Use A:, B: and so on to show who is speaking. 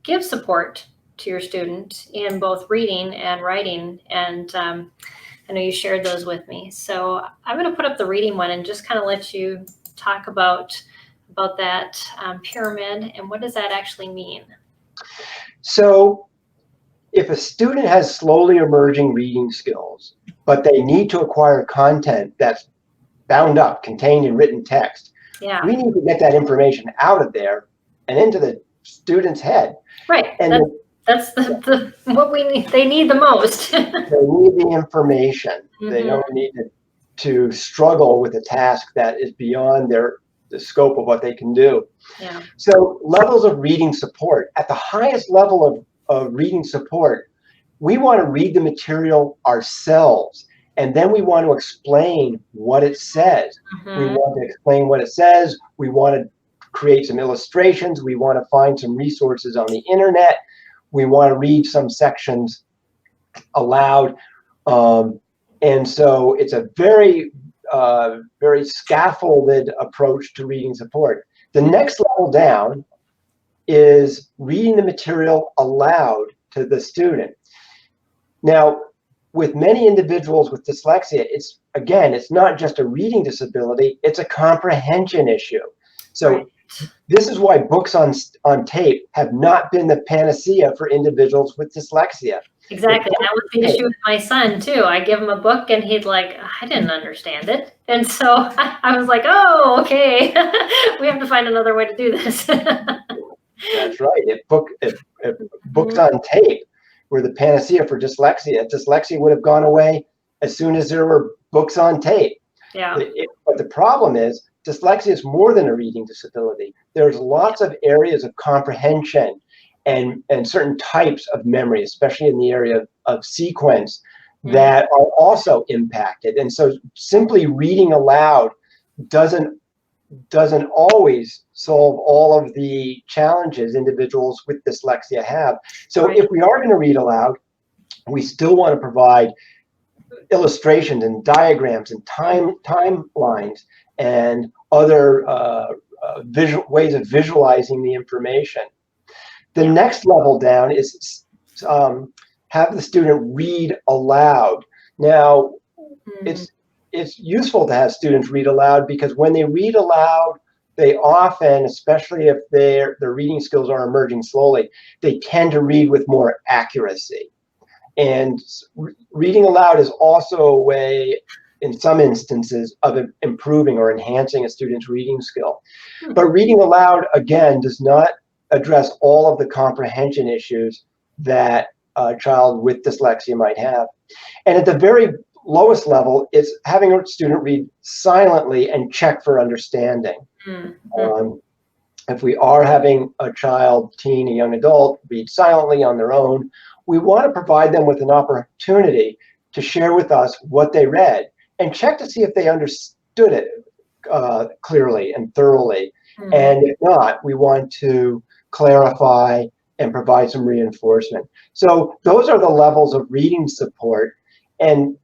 A: give support to your student in both reading and writing. And I know you shared those with me. So I'm going to put up the reading one and just kind of let you talk about that pyramid and what does that actually mean?
B: So if a student has slowly emerging reading skills, but they need to acquire content that's bound up, contained in written text, we need to get that information out of there and into the student's head.
A: Right. And that's what we need. They need the most.
B: They need the information. They don't need to struggle with a task that is beyond the scope of what they can do.
A: Yeah.
B: So levels of reading support. At the highest level of reading support, we want to read the material ourselves, and then we want to explain what it says. We want to explain what it says. We want to create some illustrations. We want to find some resources on the internet. We want to read some sections aloud. And so it's a very, very scaffolded approach to reading support. The next level down is reading the material aloud to the student. Now, with many individuals with dyslexia, it's not just a reading disability, it's a comprehension issue. So this is why books on tape have not been the panacea for individuals with dyslexia.
A: Exactly. That was the issue with my son too. I give him a book and he'd like, I didn't understand it. And so I was like, oh, okay. We have to find another way to do this.
B: That's right. If books on tape were the panacea for dyslexia would have gone away as soon as there were books on tape.
A: Yeah.
B: But the problem is dyslexia is more than a reading disability. There's lots of areas of comprehension and certain types of memory, especially in the area of sequence, that are also impacted. And so simply reading aloud doesn't always solve all of the challenges individuals with dyslexia have. So if we are going to read aloud, we still want to provide illustrations and diagrams and timelines and other visual ways of visualizing the information. The next level down is have the student read aloud. Now, it's useful to have students read aloud because when they read aloud, they often, especially if their reading skills are emerging slowly, they tend to read with more accuracy. And reading aloud is also a way, in some instances, of improving or enhancing a student's reading skill. But reading aloud, again, does not address all of the comprehension issues that a child with dyslexia might have. And at the very lowest level, it's having a student read silently and check for understanding. If we are having a child, teen, a young adult read silently on their own, we want to provide them with an opportunity to share with us what they read and check to see if they understood it clearly and thoroughly. And if not, we want to clarify and provide some reinforcement. So those are the levels of reading support. And